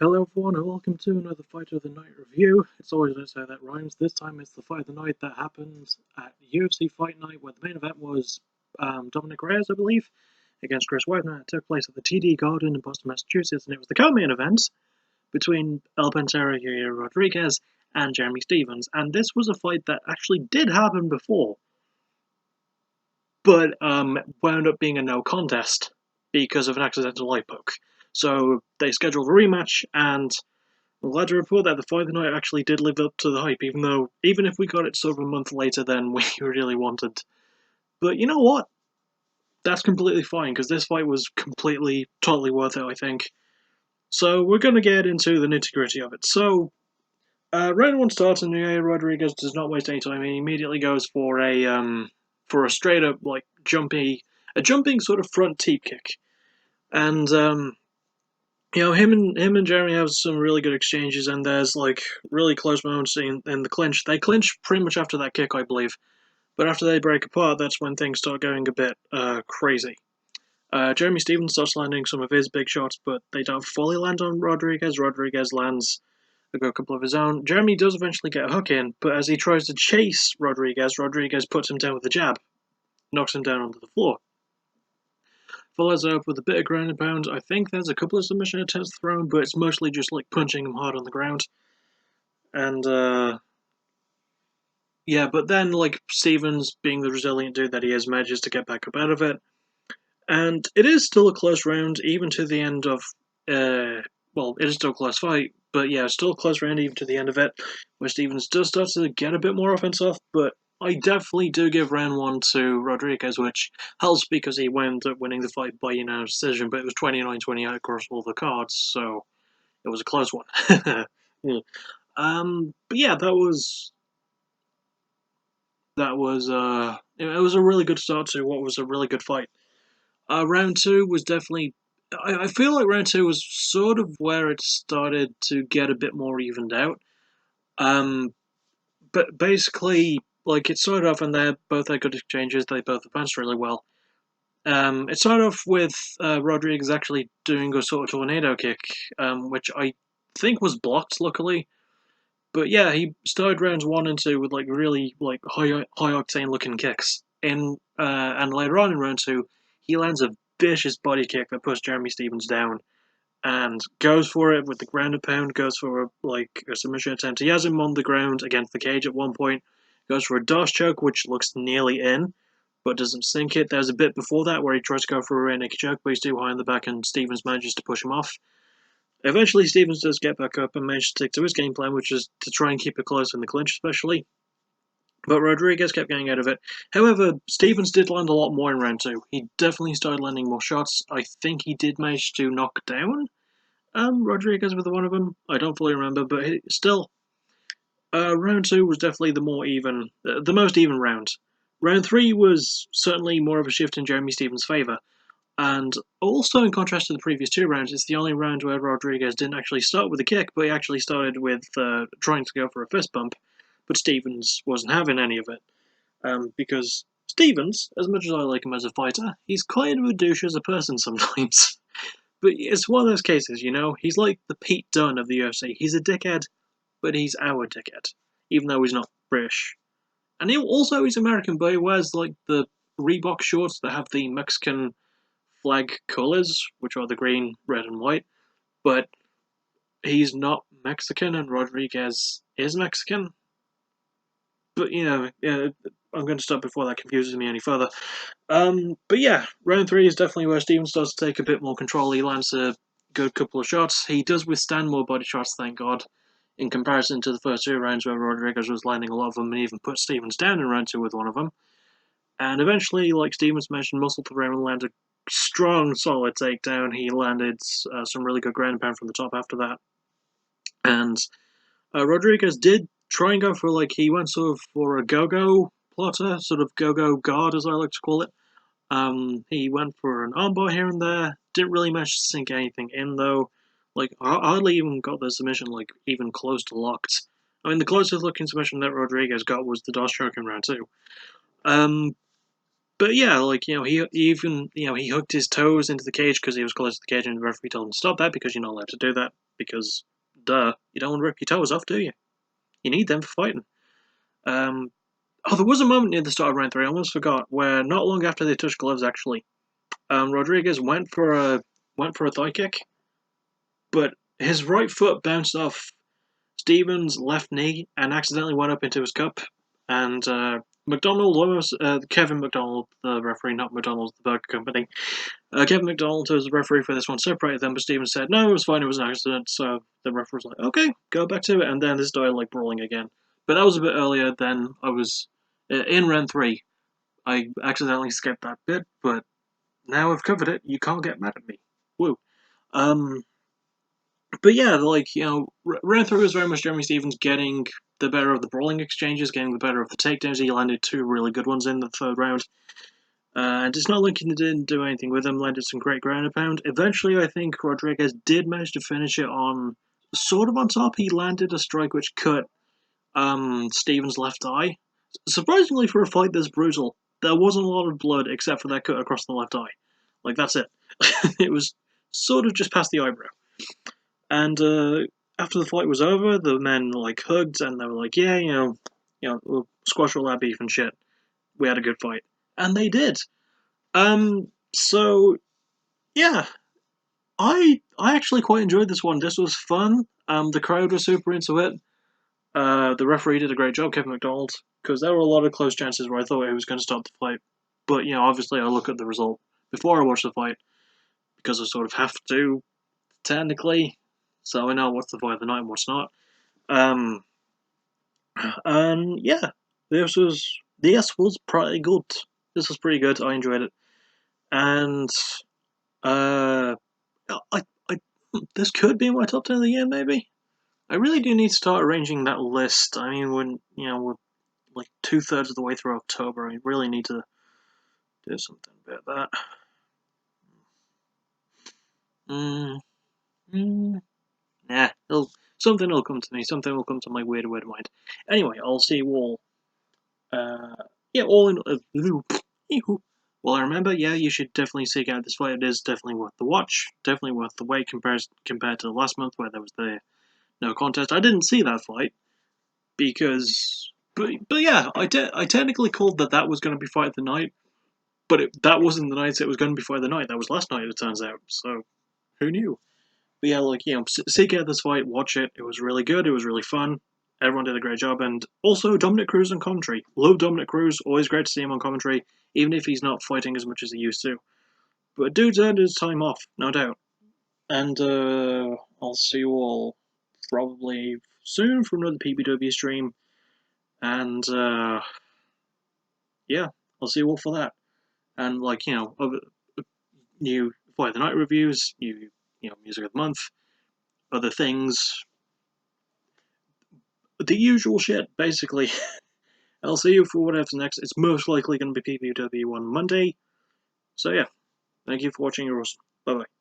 Hello everyone and welcome to another Fight of the Night review. It's always nice to say that rhymes. This time it's the Fight of the Night that happened at UFC Fight Night, where the main event was Dominic Reyes, I believe, against Chris Weidman. It took place at the TD Garden in Boston, Massachusetts, and it was the co-main event between El Pantera, Yair Rodriguez, and Jeremy Stephens. And this was a fight that actually did happen before, but wound up being a no contest because of an accidental eye poke. So they scheduled a rematch, and I'm glad to report that the Fight of the Night actually did live up to the hype, even if we got it sort of a month later than we really wanted. But you know what? That's completely fine, because this fight was totally worth it, I think. So we're going to get into the nitty-gritty of it. So, round one starts, and Yair Rodriguez does not waste any time. He immediately goes for a straight-up, jumping sort of front teep kick. And, him and Jeremy have some really good exchanges, and there's really close moments in the clinch. They clinch pretty much after that kick, I believe. But after they break apart, that's when things start going a bit crazy. Jeremy Stephens starts landing some of his big shots, but they don't fully land on Rodriguez. Rodriguez lands a good couple of his own. Jeremy does eventually get a hook in, but as he tries to chase Rodriguez, Rodriguez puts him down with a jab, knocks him down onto the floor. Follows up with a bit of ground and pound. I think there's a couple of submission attempts thrown, but it's mostly just punching him hard on the ground. And but then Stephens, being the resilient dude that he is, manages to get back up out of it. And it is still a close round, even to the end of it is still a close fight, but yeah, still a close round even to the end of it, where Stephens does start to get a bit more offense off, but I definitely do give round one to Rodriguez, which helps because he wound up winning the fight by unanimous decision, but it was 29-28 across all the cards, so it was a close one. But yeah, it was a really good start to what was a really good fight. Round two was definitely. I feel like round two was sort of where it started to get a bit more evened out. But basically, it started off and they both had good exchanges. They both advanced really well. It started off with Rodriguez actually doing a sort of tornado kick, which I think was blocked, luckily. But yeah, he started rounds 1 and 2 with really high octane looking kicks. And later on in round 2, he lands a vicious body kick that puts Jeremy Stephens down and goes for it with the ground and pound, goes for a submission attempt. He has him on the ground against the cage at one point, goes for a DOS choke, which looks nearly in, but doesn't sink it. There's a bit before that where he tries to go for a rear naked choke, but he's too high in the back and Stephens manages to push him off. Eventually, Stephens does get back up and manage to stick to his game plan, which is to try and keep it close in the clinch, especially. But Rodriguez kept getting out of it. However, Stephens did land a lot more in round 2. He definitely started landing more shots. I think he did manage to knock down Rodriguez with one of them. I don't fully remember, but still, round 2 was definitely the most even round. Round 3 was certainly more of a shift in Jeremy Stephens' favour. And also, in contrast to the previous 2 rounds, it's the only round where Rodriguez didn't actually start with a kick, but he actually started with trying to go for a fist bump. But Stephens wasn't having any of it. Because Stephens, as much as I like him as a fighter, he's kind of a douche as a person sometimes. But it's one of those cases, he's like the Pete Dunne of the UFC. He's a dickhead, but he's our dickhead, even though he's not British. And he's American, but he wears the Reebok shorts that have the Mexican flag colours, which are the green, red, and white. But he's not Mexican, and Rodriguez is Mexican. But I'm going to stop before that confuses me any further. But yeah, round 3 is definitely where Stephens starts to take a bit more control. He lands a good couple of shots. He does withstand more body shots, thank God, in comparison to the first 2 rounds where Rodriguez was landing a lot of them and even put Stephens down in round 2 with one of them. And eventually, like Stephens mentioned, muscle through and land a strong, solid takedown. He landed some really good ground and pound from the top after that. And Rodriguez did try and go for he went sort of for a go-go plotter, sort of go-go guard as I like to call it. He went for an armbar here and there, didn't really manage to sink anything in though. I hardly even got the submission even close to locked. I mean, the closest looking submission that Rodriguez got was the DOS choke in round 2. But yeah, like, he even, he hooked his toes into the cage because he was close to the cage, and the referee told him to stop that because you're not allowed to do that because, duh, you don't want to rip your toes off, do you? You need them for fighting. There was a moment near the start of round 3, I almost forgot, where not long after they touched gloves, actually, Rodriguez went for a thigh kick, but his right foot bounced off Stevens' left knee and accidentally went up into his cup, and McDonald almost Kevin McDonald, the referee, not McDonald's, the burger company. Kevin McDonald, who was the referee for this one, separated them, but Stevens said no, it was fine, it was an accident. So the referee was like, okay, go back to it, and then they started like brawling again. But that was a bit earlier than I was in round 3. I accidentally skipped that bit, but now I've covered it. You can't get mad at me. Woo. But yeah, like, round 3 was very much Jeremy Stevens getting the better of the brawling exchanges, getting the better of the takedowns. He landed 2 really good ones in the 3rd round. And it's not like he didn't do anything with them, landed some great ground and pound. Eventually, I think Rodriguez did manage to finish it on sort of on top. He landed a strike which cut Stevens' left eye. Surprisingly, for a fight this brutal, there wasn't a lot of blood except for that cut across the left eye. Like, that's it. It was sort of just past the eyebrow. And after the fight was over, the men like hugged and they were like, "Yeah, we'll squash all that beef and shit. We had a good fight," and they did. So yeah, I actually quite enjoyed this one. This was fun. The crowd was super into it. The referee did a great job, Kevin McDonald, because there were a lot of close chances where I thought he was going to stop the fight. But obviously, I look at the result before I watch the fight because I sort of have to technically, so I know what's the fight of the night and what's not. And yeah, this was pretty good. This was pretty good. I enjoyed it, and uh, I this could be my top 10 of the year. Maybe I really do need to start arranging that list. I mean, when we're like 2/3 of the way through October, I really need to do something about that. Nah, something will come to me. Something will come to my weird mind. Anyway, I'll see you all. All in. Well, I remember, you should definitely seek out this fight. It is definitely worth the watch. Definitely worth the wait compared to last month where there was the no contest. I didn't see that fight because, but yeah, I technically called that was going to be fight of the night, but that wasn't the night it was going to be fight of the night. That was last night, it turns out. So who knew? But yeah, like, seek out this fight, watch it. It was really good. It was really fun. Everyone did a great job, and also Dominic Cruz on commentary. Love Dominic Cruz. Always great to see him on commentary, even if he's not fighting as much as he used to. But dude's earned his time off, no doubt. And I'll see you all probably soon for another PBW stream. And yeah, I'll see you all for that. And like, other new Fight of the Night reviews, new music of the month, other things, the usual shit, basically. I'll see you for whatever's next. It's most likely going to be PPW on Monday. So yeah, thank you for watching. You're awesome. Bye bye.